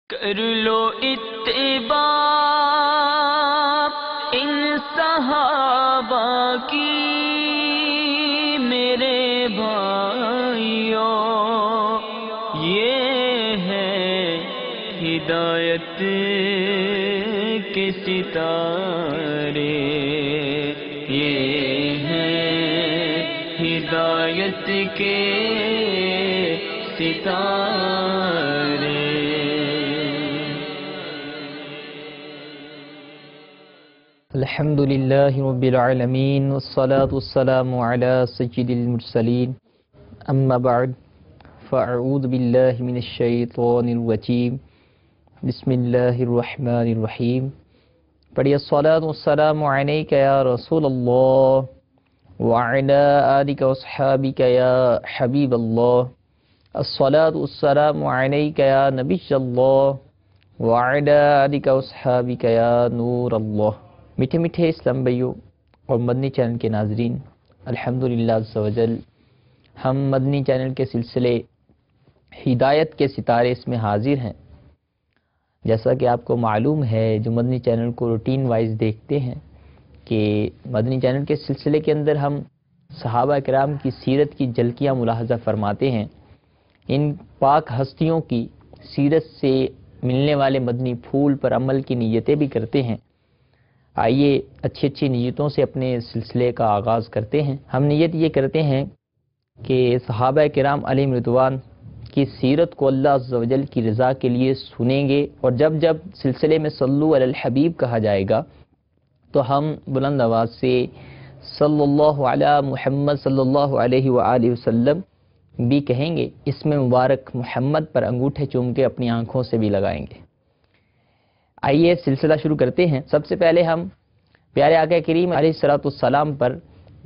کر لو اتباع ان صحابہ کی میرے بھائیوں، یہ ہے ہدایت کے ستارے، یہ ہے ہدایت کے ستارے۔ الحمد للہ رب العالمین والصلاة والسلام علی سید المرسلین، اما بعد فاعوذ باللہ من الشیطان الرجیم، بسم اللہ الرحمن الرحیم۔ پڑھیے الصلاة والسلام علیک یا رسول اللہ وعلی آلک واصحابک یا حبیب اللہ، الصلاة والسلام علیک یا نبی اللہ وعلی آلک واصحابک یا نور اللہ۔ میٹھے میٹھے اسلام بھائیوں اور مدنی چینل کے ناظرین، الحمدللہ عز و جل ہم مدنی چینل کے سلسلے ہدایت کے ستارے اس میں حاضر ہیں۔ جیسا کہ آپ کو معلوم ہے، جو مدنی چینل کو روٹین وائز دیکھتے ہیں، کہ مدنی چینل کے سلسلے کے اندر ہم صحابہ کرام کی سیرت کی جھلکیاں ملاحظہ فرماتے ہیں، ان پاک ہستیوں کی سیرت سے ملنے والے مدنی پھول پر عمل کی نیتیں بھی کرتے ہیں۔ آئیے اچھی اچھی نیتوں سے اپنے سلسلے کا آغاز کرتے ہیں۔ ہم نیت یہ کرتے ہیں کہ صحابہ کرام علیہم رضوان کی سیرت کو اللہ عز و جل کی رضا کے لیے سنیں گے، اور جب جب سلسلے میں صلو علی الحبیب کہا جائے گا تو ہم بلند آواز سے صلی اللہ علی محمد صلی اللہ علیہ وآلہ وسلم بھی کہیں گے۔ اس میں مبارک محمد پر انگوٹھے چوم کے اپنی آنکھوں سے بھی لگائیں گے۔ آئیے سلسلہ شروع کرتے ہیں۔ سب سے پہلے ہم پیارے آقا کریم علیہ السلام پر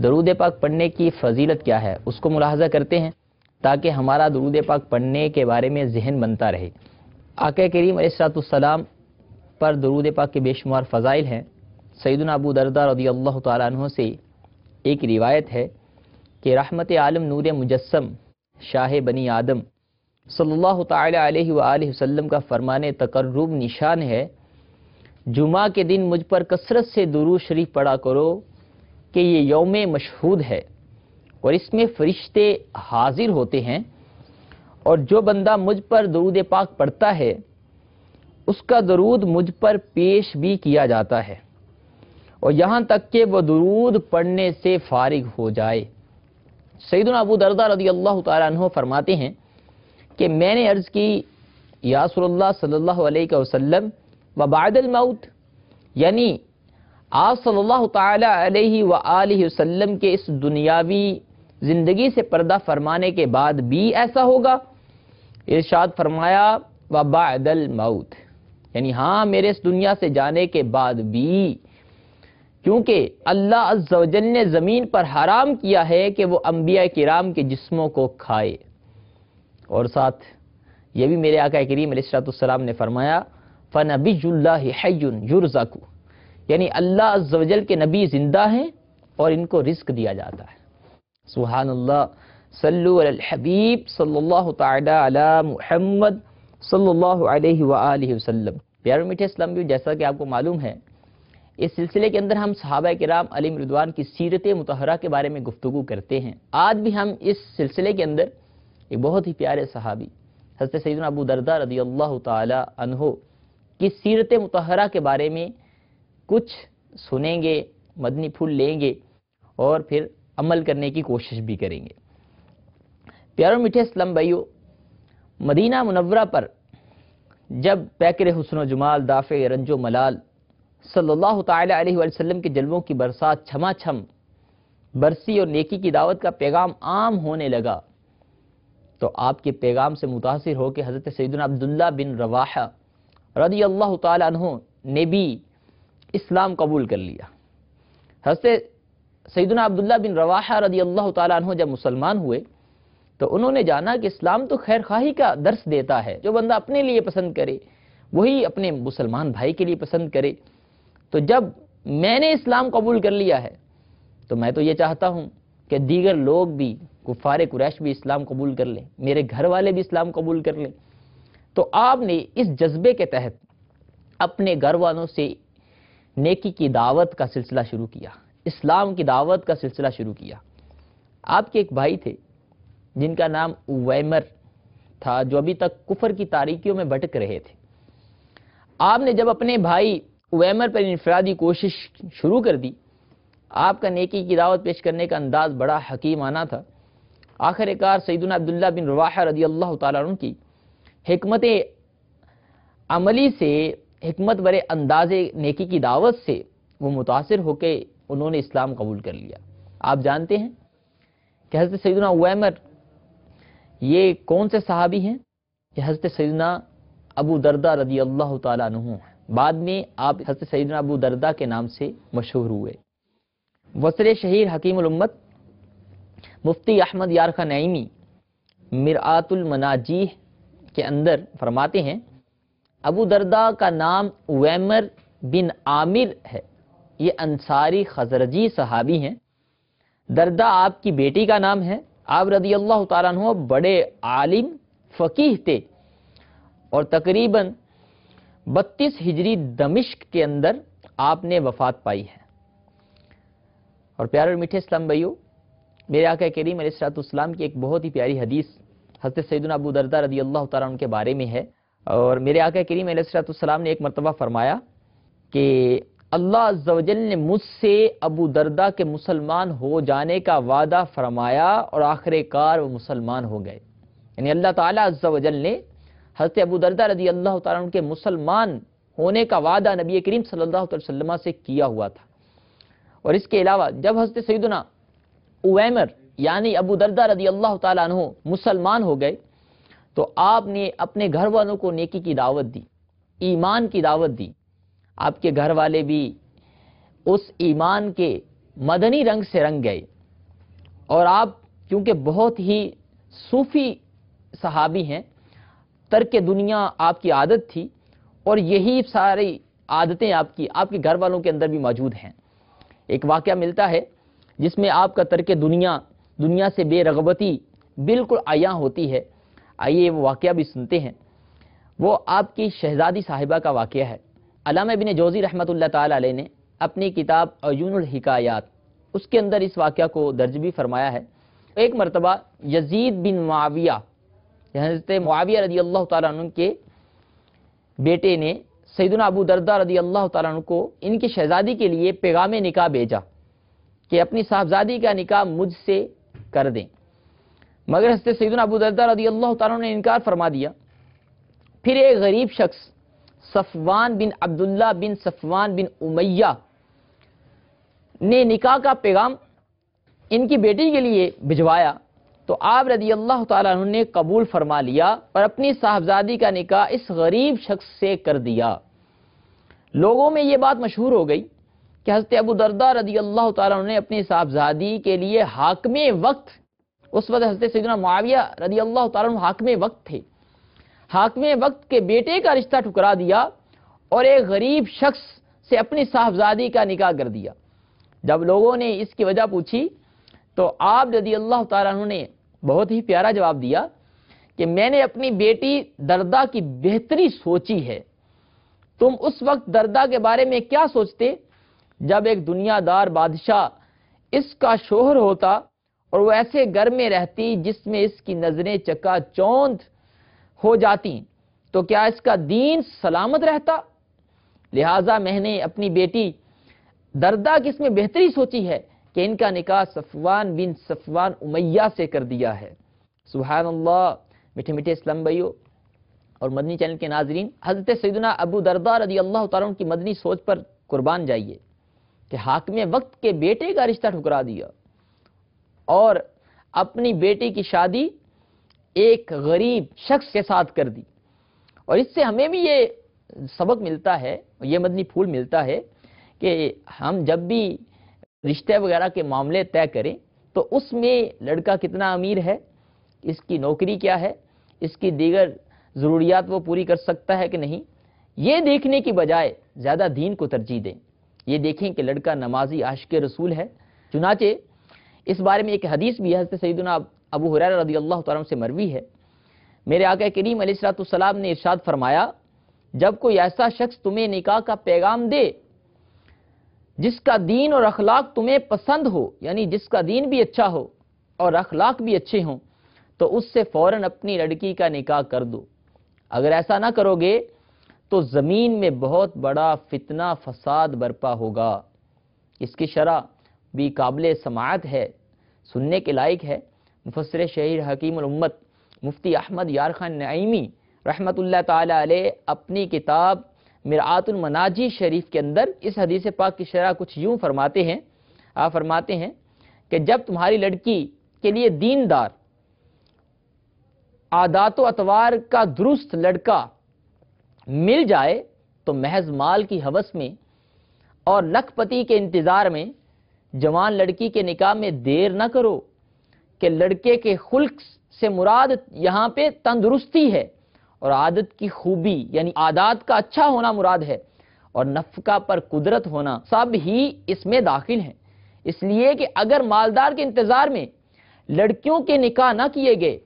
درود پاک پڑھنے کی فضیلت کیا ہے اس کو ملاحظہ کرتے ہیں، تاکہ ہمارا درود پاک پڑھنے کے بارے میں ذہن بنتا رہے۔ آقا کریم علیہ السلام پر درود پاک کے بے شمار فضائل ہیں۔ سیدنا ابو درداء رضی اللہ تعالیٰ عنہ سے ایک روایت ہے کہ رحمت عالم نور مجسم شاہ بنی آدم صلی اللہ تعالیٰ علیہ وآلہ وسلم کا فرمان تقرب نشان ہے، جمعہ کے دن مجھ پر کثرت سے درود شریف پڑھا کرو کہ یہ یوم مشہود ہے اور اس میں فرشتے حاضر ہوتے ہیں، اور جو بندہ مجھ پر درود پاک پڑھتا ہے اس کا درود مجھ پر پیش بھی کیا جاتا ہے، اور یہاں تک کہ وہ درود پڑھنے سے فارغ ہو جائے۔ سیدنا ابو درداء رضی اللہ تعالیٰ عنہ فرماتے ہیں کہ میں نے عرض کی، یا رسول اللہ صلی اللہ علیہ وسلم وبعد الموت، یعنی آپ صلی اللہ تعالی علیہ وآلہ وسلم کے اس دنیاوی زندگی سے پردہ فرمانے کے بعد بھی ایسا ہوگا؟ ارشاد فرمایا وبعد الموت، یعنی ہاں میرے اس دنیا سے جانے کے بعد بھی، کیونکہ اللہ عز و جل نے زمین پر حرام کیا ہے کہ وہ انبیاء کرام کے جسموں کو کھائے، اور ساتھ یہ بھی میرے آقا کریم علیہ السلام نے فرمایا فَنَبِيُّ اللَّهِ حَيٌّ يُرْزَقُ، یعنی اللہ عز و جل کے نبی زندہ ہیں اور ان کو رزق دیا جاتا ہے۔ سبحان اللہ، صلو علی الحبیب صلی اللہ تعالی علی محمد صلی اللہ علیہ وآلہ وسلم۔ پیارے میٹھے اسلامیوں، جیسا کہ آپ کو معلوم ہے، اس سلسلے کے اندر ہم صحابہ کرام علیہم رضوان کی سیرت مطہرہ کے بارے میں گفتگو کرتے ہیں۔ آج بھی ہم اس سلسلے کے اندر ایک بہت ہی پیارے صحابی حضرت سیدنا ابو درداء رضی اللہ تعالی عنہ کی سیرت مطہرہ کے بارے میں کچھ سنیں گے، مدنی پھول لیں گے، اور پھر عمل کرنے کی کوشش بھی کریں گے۔ پیاروں میٹھے اسلام بھائیوں، مدینہ منورہ پر جب پیکر حسن و جمال دافع رنج و ملال صلی اللہ تعالی علیہ وسلم کے جلووں کی برسات چھما چھم برسی اور نیکی کی دعوت کا پیغام عام ہونے لگا، تو آپ کے پیغام سے متاثر ہو کے حضرت سیدنا عبداللہ بن رواحہ رضی اللہ تعالیٰ عنہ نے بھی اسلام قبول کر لیا۔ حضرت سیدنا عبداللہ بن رواحہ رضی اللہ تعالیٰ عنہ جب مسلمان ہوئے تو انہوں نے جانا کہ اسلام تو خیر خواہی کا درس دیتا ہے، جو بندہ اپنے لیے پسند کرے وہی اپنے مسلمان بھائی کے لیے پسند کرے۔ تو جب میں نے اسلام قبول کر لیا ہے تو میں تو یہ چاہتا ہوں کہ دیگر لوگ بھی، کفار قریش بھی اسلام قبول کر لیں، میرے گھر والے بھی اسلام قبول کر لیں۔ تو آپ نے اس جذبے کے تحت اپنے گھر والوں سے نیکی کی دعوت کا سلسلہ شروع کیا، اسلام کی دعوت کا سلسلہ شروع کیا۔ آپ کے ایک بھائی تھے جن کا نام اویمر تھا، جو ابھی تک کفر کی تاریکیوں میں بھٹک رہے تھے۔ آپ نے جب اپنے بھائی اویمر پر انفرادی کوشش شروع کر دی، آپ کا نیکی کی دعوت پیش کرنے کا انداز بڑا حکیمانہ تھا۔ آخر کار سیدنا عبداللہ بن رواحہ رضی اللہ تعالیٰ عنہ کی حکمت عملی سے، حکمت برے انداز نیکی کی دعوت سے وہ متاثر ہو کے انہوں نے اسلام قبول کر لیا۔ آپ جانتے ہیں کہ حضرت سیدنا اویمر یہ کون سے صحابی ہیں؟ یہ حضرت سیدنا ابو دردہ رضی اللہ تعالیٰ عنہ ہیں۔ بعد میں آپ حضرت سیدنا ابو دردہ کے نام سے مشہور ہوئے۔ وصر شہیر حکیم الامت مفتی احمد یار خان نعیمی مرآت المناجیح کے اندر فرماتے ہیں، ابو دردہ کا نام اویمر بن عامر ہے، یہ انصاری خزرجی صحابی ہیں۔ دردہ آپ کی بیٹی کا نام ہے۔ آپ رضی اللہ تعالیٰ عنہ بڑے عالم فقیہ تھے اور تقریباً 32 ہجری دمشق کے اندر آپ نے وفات پائی ہے۔ اور پیارے اور میٹھے اسلام بھائیو، میرے آقا کریم علیہ السلام کی ایک بہت ہی پیاری حدیث حضرت سیدنا ابو دردہ رضی اللہ تعالیٰ عنہ کے بارے میں ہے، اور میرے آقا کریم علیہ السلام نے ایک مرتبہ فرمایا کہ اللہ عز و جل نے مجھ سے ابو دردہ کے مسلمان ہو جانے کا وعدہ فرمایا اور آخر کار وہ مسلمان ہو گئے۔ یعنی اللہ تعالیٰ عز و جل نے حضرت ابو دردہ رضی اللہ تعالیٰ عنہ کے مسلمان ہونے کا وعدہ نبی کریم صلی اللہ علیہ وسلم سے کیا ہوا تھا۔ اور اس کے علاوہ جب حضرت سیدنا اویمر یعنی ابو دردہ رضی اللہ تعالیٰ عنہ مسلمان ہو گئے تو آپ نے اپنے گھر والوں کو نیکی کی دعوت دی، ایمان کی دعوت دی۔ آپ کے گھر والے بھی اس ایمان کے مدنی رنگ سے رنگ گئے، اور آپ کیونکہ بہت ہی صوفی صحابی ہیں، ترک دنیا آپ کی عادت تھی، اور یہی ساری عادتیں آپ کے گھر والوں کے اندر بھی موجود ہیں۔ ایک واقعہ ملتا ہے جس میں آپ کا ترک دنیا سے بے رغبتی بالکل عیاں ہوتی ہے۔ آئیے وہ واقعہ بھی سنتے ہیں۔ وہ آپ کی شہزادی صاحبہ کا واقعہ ہے۔ علامہ ابن جوزی رحمۃ اللہ تعالی علیہ نے اپنی کتاب عیون الحکایات اس کے اندر اس واقعہ کو درج بھی فرمایا ہے۔ ایک مرتبہ یزید بن معاویہ، حضرت معاویہ رضی اللہ تعالیٰ عنہ کے بیٹے نے سیدنا ابو دردہ رضی اللہ تعالیٰ عنہ کو ان کی شہزادی کے لیے پیغام نکاح بھیجا کہ اپنی صاحبزادی کا نکاح مجھ سے کر دیں، مگر حضرت سیدنا ابو دردہ رضی اللہ تعالیٰ عنہ نے انکار فرما دیا۔ پھر ایک غریب شخص صفوان بن عبداللہ بن صفوان بن امیہ نے نکاح کا پیغام ان کی بیٹی کے لیے بھجوایا تو آپ رضی اللہ تعالیٰ عنہ نے قبول فرما لیا اور اپنی صاحبزادی کا نکاح اس غریب شخص سے کر دیا۔ لوگوں میں یہ بات مشہور ہو گئی کہ حضرت ابو دردہ رضی اللہ تعالیٰ عنہ نے اپنی صاحبزادی کے لیے حاکم وقت، اس وقت حضرت سیدنا معاویہ رضی اللہ تعالیٰ عنہ حاکم وقت تھے، حاکم وقت کے بیٹے کا رشتہ ٹھکرا دیا اور ایک غریب شخص سے اپنی صاحبزادی کا نکاح کر دیا۔ جب لوگوں نے اس کی وجہ پوچھی تو آپ رضی اللہ تعالیٰ عنہ نے بہت ہی پیارا جواب دیا کہ میں نے اپنی بیٹی دردہ کی بہتری سوچی ہے۔ تم اس وقت دردہ کے بارے میں کیا سوچتے جب ایک دنیا دار بادشاہ اس کا شوہر ہوتا اور وہ ایسے گھر میں رہتی جس میں اس کی نظریں چکا چوند ہو جاتی، تو کیا اس کا دین سلامت رہتا؟ لہٰذا میں نے اپنی بیٹی دردہ کی اس میں بہتری سوچی ہے کہ ان کا نکاح صفوان بن صفوان امیہ سے کر دیا ہے۔ سبحان اللہ۔ میٹھے میٹھے اسلام بھائیو اور مدنی چینل کے ناظرین، حضرت سیدنا ابو دردہ رضی اللہ تعالیٰ عنہ کی مدنی سوچ پر قربان جائیے کہ حاکم وقت کے بیٹے کا رشتہ ٹھکرا دیا اور اپنی بیٹی کی شادی ایک غریب شخص کے ساتھ کر دی۔ اور اس سے ہمیں بھی یہ سبق ملتا ہے، یہ مدنی پھول ملتا ہے کہ ہم جب بھی رشتے وغیرہ کے معاملے طے کریں تو اس میں لڑکا کتنا امیر ہے، اس کی نوکری کیا ہے، اس کی دیگر ضروریات وہ پوری کر سکتا ہے کہ نہیں، یہ دیکھنے کی بجائے زیادہ دین کو ترجیح دیں۔ یہ دیکھیں کہ لڑکا نمازی عاشق رسول ہے۔ چنانچہ اس بارے میں ایک حدیث بھی ہے، حضرت سیدنا ابو ہریرہ رضی اللہ تعالیٰ عنہ سے مروی ہے، میرے آقا کریم علیہ الصلوۃ والسلام نے ارشاد فرمایا جب کوئی ایسا شخص تمہیں نکاح کا پیغام دے جس کا دین اور اخلاق تمہیں پسند ہو، یعنی جس کا دین بھی اچھا ہو اور اخلاق بھی اچھے ہوں، تو اس سے فوراً اپنی لڑکی کا نکاح کر دو۔ اگر ایسا نہ کرو گے تو زمین میں بہت بڑا فتنہ فساد برپا ہوگا۔ اس کی شرح بھی قابل سماعت ہے، سننے کے لائق ہے۔ مفسر شہیر حکیم الامت مفتی احمد یار خان نعیمی رحمت اللہ تعالی علیہ اپنی کتاب مرآت المناجی شریف کے اندر اس حدیث پاک کی شرح کچھ یوں فرماتے ہیں، آپ فرماتے ہیں کہ جب تمہاری لڑکی کے لیے دیندار، عادات و اطوار کا درست لڑکا مل جائے تو محض مال کی ہوس میں اور لکھ پتی کے انتظار میں جوان لڑکی کے نکاح میں دیر نہ کرو، کہ لڑکے کے خلق سے مراد یہاں پہ تندرستی ہے اور عادت کی خوبی یعنی عادات کا اچھا ہونا مراد ہے، اور نفقہ پر قدرت ہونا سب ہی اس میں داخل ہیں۔ اس لیے کہ اگر مالدار کے انتظار میں لڑکیوں کے نکاح نہ کیے گئے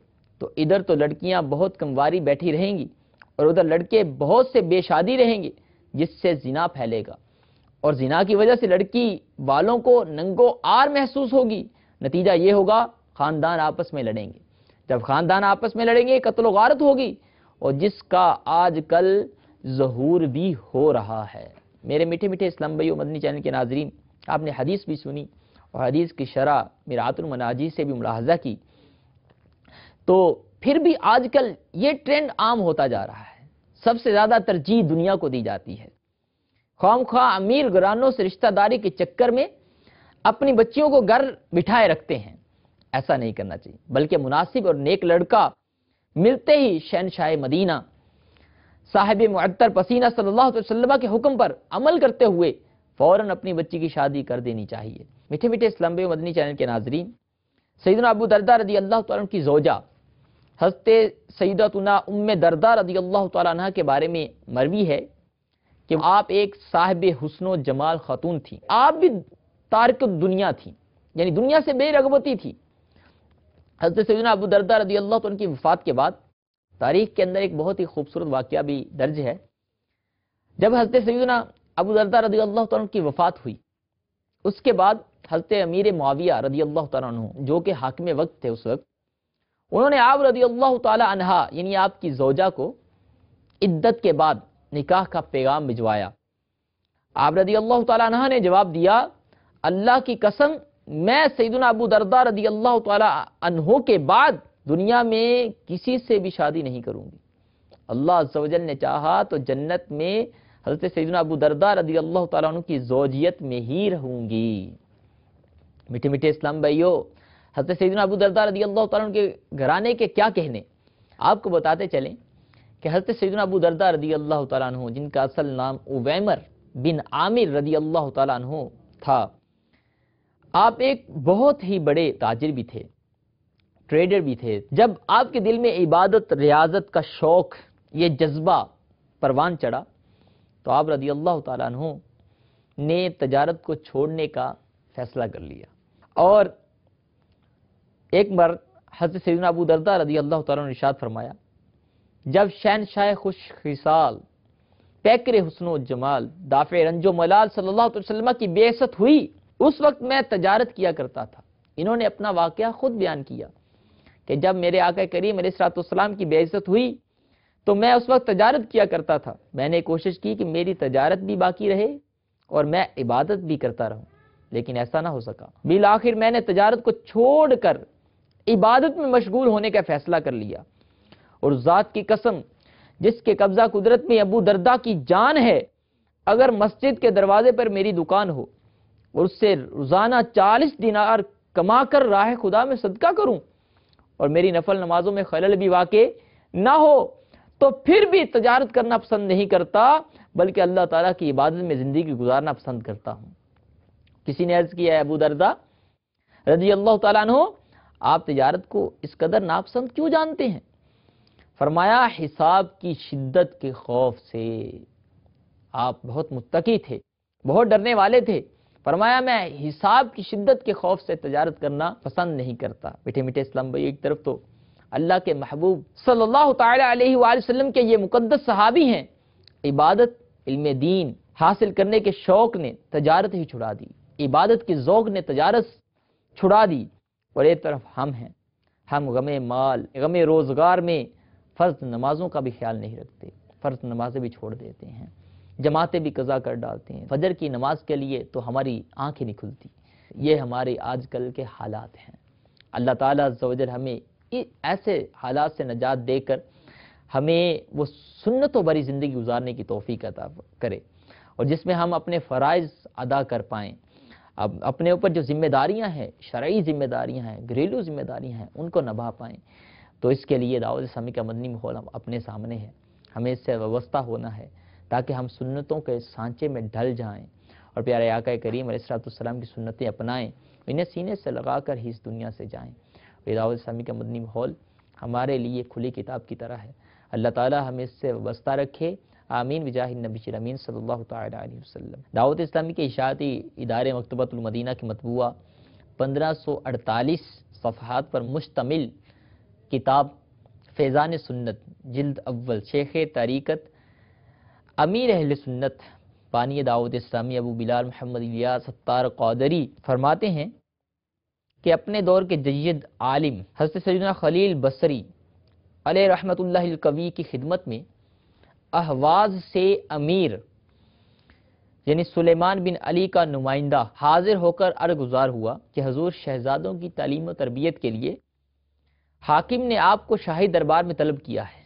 تو ادھر تو لڑکیاں بہت کمواری بیٹھی رہیں گی اور ادھر لڑکے بہت سے بے شادی رہیں گے، جس سے زنا پھیلے گا، اور زنا کی وجہ سے لڑکی والوں کو ننگو آر محسوس ہوگی۔ نتیجہ یہ ہوگا خاندان آپس میں لڑیں گے، جب خاندان آپس میں لڑیں گے قتل و غارت ہوگی، اور جس کا آج کل ظہور بھی ہو رہا ہے۔ میرے میٹھے میٹھے اسلام بھائیو، مدنی چینل کے ناظرین، آپ نے حدیث بھی سنی اور حدیث کی شرح مرآت المناجی سے بھی ملاحظہ کی، تو پھر بھی آج کل یہ ٹرینڈ عام ہوتا جا رہا ہے۔ سب سے زیادہ ترجیح دنیا کو دی جاتی ہے۔ خواہ خواہ امیر گھرانوں سے رشتہ داری کے چکر میں اپنی بچیوں کو گھر بٹھائے رکھتے ہیں۔ ایسا نہیں کرنا چاہیے، بلکہ مناسب اور نیک لڑکا ملتے ہی شہنشاہ مدینہ صاحب معطر پسینہ صلی اللہ علیہ وسلم کے حکم پر عمل کرتے ہوئے فوراً اپنی بچی کی شادی کر دینی چاہیے۔ میٹھے میٹھے اسلام بھائیو، مدنی چینل کے ناظرین، سیدنا ابو درداء رضی اللہ تعالیٰ عنہ کی زوجہ حضرت سیدتنا ام درداء رضی اللہ تعالیٰ عنہ کے بارے میں مروی ہے کہ آپ ایک صاحب حسن و جمال خاتون تھی، آپ بھی تارک دنیا تھی، یعنی دنیا سے بے رغبتی تھی۔ حضرت سیدنا ابو درداء رضی اللہ عنہ کی وفات کے بعد تاریخ کے اندر ایک بہت ہی خوبصورت واقعہ بھی درج ہے۔ جب حضرت سیدنا ابو درداء رضی اللہ عنہ کی وفات ہوئی، اس کے بعد حضرت امیر معاویہ رضی اللہ تعالیٰ عنہ جو کہ حاکم وقت تھے اس وقت، انہوں نے آپ رضی اللہ تعالیٰ عنہ یعنی آپ کی زوجہ کو عدت کے بعد نکاح کا پیغام بھجوایا۔ آپ رضی اللہ تعالیٰ عنہ نے جواب دیا، اللہ کی قسم میں سیدنا ابو درداء رضی اللہ تعالیٰ عنہ کے بعد دنیا میں کسی سے بھی شادی نہیں کروں گی۔ اللہ عز و جل نے چاہا تو جنت میں حضرت سیدنا ابو درداء رضی اللہ تعالیٰ عنہ کی زوجیت میں ہی رہوں گی۔ میٹھے میٹھے اسلام بھائیو، حضرت سیدنا ابو درداء رضی اللہ تعالیٰ عنہ کے گھرانے کے کیا کہنے، آپ کو بتاتے چلیں کہ حضرت سیدنا ابو درداء رضی اللہ تعالیٰ عنہ جن کا اصل نام اویمر بن عامر رضی اللہ تعالیٰ عنہ تھا، آپ ایک بہت ہی بڑے تاجر بھی تھے، ٹریڈر بھی تھے۔ جب آپ کے دل میں عبادت ریاضت کا شوق، یہ جذبہ پروان چڑھا تو آپ رضی اللہ تعالیٰ عنہ نے تجارت کو چھوڑنے کا فیصلہ کر لیا، اور ایک بار حضرت سیدنا ابو درداء رضی اللہ تعالیٰ عنہ نے ارشاد فرمایا، جب شہنشاہ خوش خصال پیکر حسن و جمال دافع رنج و ملال صلی اللہ علیہ وسلم کی بعثت ہوئی، اس وقت میں تجارت کیا کرتا تھا۔ انہوں نے اپنا واقعہ خود بیان کیا کہ جب میرے آقا کریم علیہ الصلوۃ والسلام کی بعثت ہوئی تو میں اس وقت تجارت کیا کرتا تھا۔ میں نے کوشش کی کہ میری تجارت بھی باقی رہے اور میں عبادت بھی کرتا رہوں، لیکن ایسا نہ ہو سکا۔ بالآخر میں نے تجارت کو چھوڑ کر عبادت میں مشغول ہونے کا فیصلہ کر لیا، اور ذات کی قسم جس کے قبضہ قدرت میں ابو درداء کی جان ہے، اگر مسجد کے دروازے پر میری دکان ہو اور اس سے روزانہ 40 دینار کما کر راہ خدا میں صدقہ کروں اور میری نفل نمازوں میں خلل بھی واقع نہ ہو، تو پھر بھی تجارت کرنا پسند نہیں کرتا، بلکہ اللہ تعالیٰ کی عبادت میں زندگی گزارنا پسند کرتا ہوں۔ کسی نے عرض کیا ہے ابو درداء رضی اللہ تعالیٰ عنہ، آپ تجارت کو اس قدر ناپسند کیوں جانتے ہیں؟ فرمایا حساب کی شدت کے خوف سے۔ آپ بہت متقی تھے، بہت ڈرنے والے تھے۔ فرمایا میں حساب کی شدت کے خوف سے تجارت کرنا پسند نہیں کرتا۔ میٹھے میٹھے اسلام بھائی، ایک طرف تو اللہ کے محبوب صلی اللہ تعالی علیہ وآلہ وسلم کے یہ مقدس صحابی ہیں، عبادت، علم دین حاصل کرنے کے شوق نے تجارت ہی چھڑا دی، عبادت کی ذوق نے تجارت چھڑا دی، اور ایک طرف ہم ہیں، ہم غم مال، غم روزگار میں فرض نمازوں کا بھی خیال نہیں رکھتے، فرض نمازیں بھی چھوڑ دیتے ہیں، جماعتیں بھی قضا کر ڈالتے ہیں، فجر کی نماز کے لیے تو ہماری آنکھیں نہیں کھلتی۔ یہ ہمارے آج کل کے حالات ہیں۔ اللہ تعالیٰ عز و جل ہمیں ایسے حالات سے نجات دے کر ہمیں وہ سنت و بری زندگی گزارنے کی توفیق عطا کرے، اور جس میں ہم اپنے فرائض ادا کر پائیں، اب اپنے اوپر جو ذمہ داریاں ہیں، شرعی ذمہ داریاں ہیں، گھریلو ذمہ داریاں ہیں، ان کو نبھا پائیں۔ تو اس کے لیے دعوت اسلامی کا مدنی ماحول اپنے سامنے ہے، ہمیں اس سے وابستہ ہونا ہے تاکہ ہم سنتوں کے سانچے میں ڈھل جائیں اور پیارے آقا کریم علیہ السلام کی سنتیں اپنائیں، انہیں سینے سے لگا کر ہی اس دنیا سے جائیں۔ دعوت اسلامی کا مدنی ماحول ہمارے لیے کھلی کتاب کی طرح ہے۔ اللہ تعالی ہمیں اس سے وابستہ رکھے، آمین بجاہ النبی الامین صلی اللہ تعالی علیہ وسلم۔ دعوت اسلامی کے اشاعتی ادارے مکتبۃ المدینہ کی مطبوعہ 1548 صفحات پر مشتمل کتاب فیضان سنت جلد اول، شیخ طریقت امیر اہل سنت بانی دعوت اسلامی ابو بلال محمد الیاس ستار قادری فرماتے ہیں کہ اپنے دور کے جید عالم حضرت سیدنا خلیل بصری علیہ رحمت اللہ القوی کی خدمت میں اہواز سے امیر یعنی سلیمان بن علی کا نمائندہ حاضر ہو کر عرض گزار ہوا کہ حضور، شہزادوں کی تعلیم و تربیت کے لیے حاکم نے آپ کو شاہی دربار میں طلب کیا ہے۔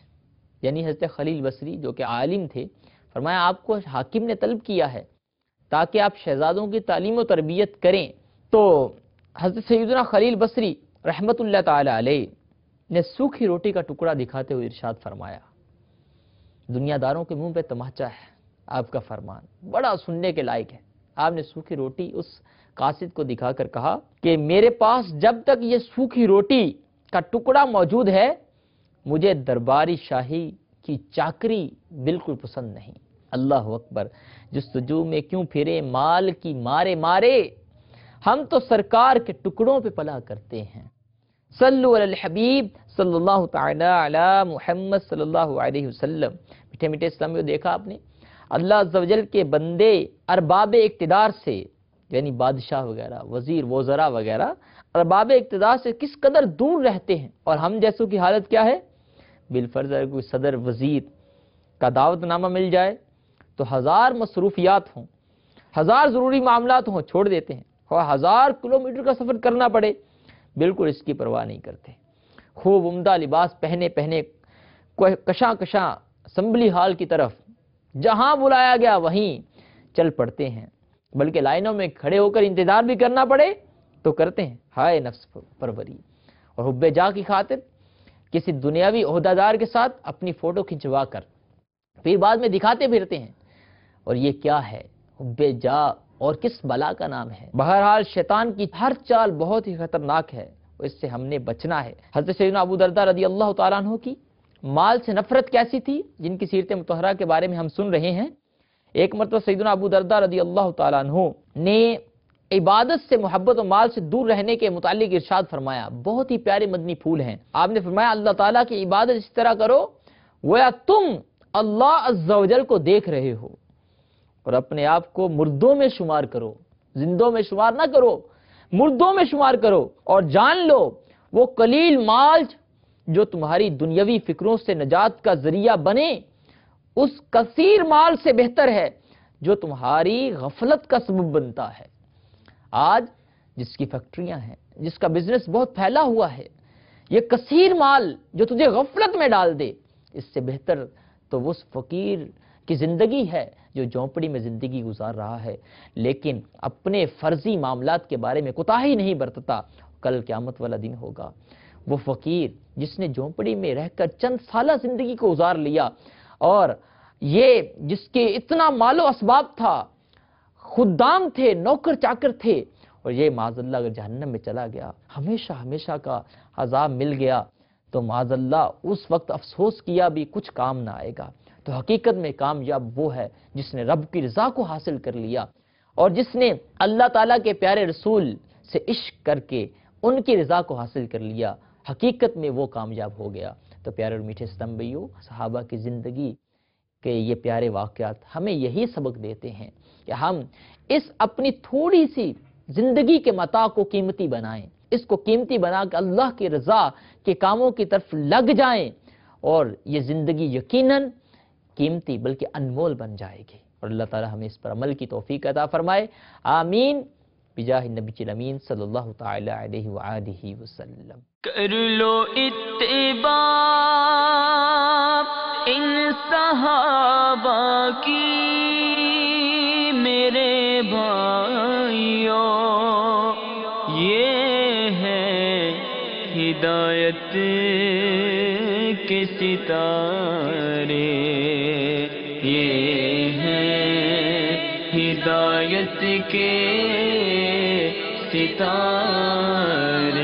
یعنی حضرت خلیل بصری جو کہ عالم تھے، فرمایا آپ کو حاکم نے طلب کیا ہے تاکہ آپ شہزادوں کی تعلیم و تربیت کریں۔ تو حضرت سیدنا خلیل بصری رحمت اللہ تعالی علیہ نے سوکھی روٹی کا ٹکڑا دکھاتے ہوئے ارشاد فرمایا، دنیا داروں کے منہ پہ تماچا ہے آپ کا فرمان، بڑا سننے کے لائق ہے۔ آپ نے سوکھی روٹی اس قاصد کو دکھا کر کہا کہ میرے پاس جب تک یہ سوکھی روٹی کا ٹکڑا موجود ہے، مجھے درباری شاہی کی چاکری بالکل پسند نہیں۔ اللہ اکبر، جستجو میں کیوں پھرے مال کی مارے مارے، ہم تو سرکار کے ٹکڑوں پہ پلا کرتے ہیں۔ صلو علی الحبیب صلی اللہ تعالی علی محمد صلی اللہ علیہ وسلم۔ میٹھے میٹھے اسلامیوں، دیکھا آپ نے اللہ عز و جل کے بندے ارباب اقتدار سے، یعنی بادشاہ وغیرہ، وزیر وزراء وغیرہ، ارباب اقتدار سے کس قدر دور رہتے ہیں، اور ہم جیسوں کی حالت کیا ہے؟ بالفرض اگر کوئی صدر وزیر کا دعوت نامہ مل جائے تو ہزار مصروفیات ہوں، ہزار ضروری معاملات ہوں، چھوڑ دیتے ہیں، اور 1000 کلومیٹر کا سفر کرنا پڑے، بالکل اس کی پرواہ نہیں کرتے۔ خوب عمدہ لباس پہنے کشاں کشاں اسمبلی ہال کی طرف جہاں بلایا گیا وہیں چل پڑتے ہیں، بلکہ لائنوں میں کھڑے ہو کر انتظار بھی کرنا پڑے تو کرتے ہیں۔ ہائے نفس پروری، اور حب جاہ کی خاطر کسی دنیاوی عہدیدار کے ساتھ اپنی فوٹو کھنچوا کر پھر بعد میں دکھاتے پھرتے ہیں، اور یہ کیا ہے؟ حب جاہ اور کس بلا کا نام ہے؟ بہرحال شیطان کی ہر چال بہت ہی خطرناک ہے، اس سے ہم نے بچنا ہے۔ حضرت سیدنا ابو درداء رضی اللہ تعالیٰ عنہ کی مال سے نفرت کیسی تھی، جن کی سیرت مطہرہ کے بارے میں ہم سن رہے ہیں۔ ایک مرتبہ سیدنا ابو درداء رضی اللہ تعالیٰ عنہ نے عبادت سے محبت و مال سے دور رہنے کے متعلق ارشاد فرمایا، بہت ہی پیارے مدنی پھول ہیں۔ آپ نے فرمایا اللہ تعالیٰ کی عبادت اس طرح کرو گویا تم اللہ عز و جل کو دیکھ رہے ہو، اور اپنے آپ کو مردوں میں شمار کرو، زندوں میں شمار نہ کرو، مردوں میں شمار کرو، اور جان لو وہ قلیل مال جو تمہاری دنیاوی فکروں سے نجات کا ذریعہ بنے، اس کثیر مال سے بہتر ہے جو تمہاری غفلت کا سبب بنتا ہے۔ آج جس کی فیکٹریاں ہیں، جس کا بزنس بہت پھیلا ہوا ہے، یہ کثیر مال جو تجھے غفلت میں ڈال دے، اس سے بہتر تو اس فقیر کی زندگی ہے جو جھونپڑی میں زندگی گزار رہا ہے، لیکن اپنے فرضی معاملات کے بارے میں کوتاہی نہیں برتتا۔ کل قیامت والا دن ہوگا، وہ فقیر جس نے جھونپڑی میں رہ کر چند سالہ زندگی کو گزار لیا، اور یہ جس کے اتنا مال و اسباب تھا، خدام تھے، نوکر چاکر تھے، اور یہ معاذ اللہ اگر جہنم میں چلا گیا، ہمیشہ ہمیشہ کا عذاب مل گیا، تو معاذ اللہ اس وقت افسوس کیا بھی کچھ کام نہ آئے گا۔ تو حقیقت میں کامیاب وہ ہے جس نے رب کی رضا کو حاصل کر لیا، اور جس نے اللہ تعالیٰ کے پیارے رسول سے عشق کر کے ان کی رضا کو حاصل کر لیا۔ حقیقت میں وہ کامیاب ہو گیا۔ تو پیارے اور میٹھے اسلام بھائیو، صحابہ کی زندگی کہ یہ پیارے واقعات ہمیں یہی سبق دیتے ہیں کہ ہم اس اپنی تھوڑی سی زندگی کے متاع کو قیمتی بنائیں، اس کو قیمتی بنا کے اللہ کی رضا کے کاموں کی طرف لگ جائیں، اور یہ زندگی یقیناً قیمتی بلکہ انمول بن جائے گی، اور اللہ تعالی ہمیں اس پر عمل کی توفیق عطا فرمائے، آمین بجاہ النبی الامین صلی اللہ تعالی علیہ وآلہ وسلم۔ کر لو اتباع ان صحابہ کی میرے بھائیوں، یہ ہے ہدایت کے ستارے، یہ ہیں ہدایت کے ستارے۔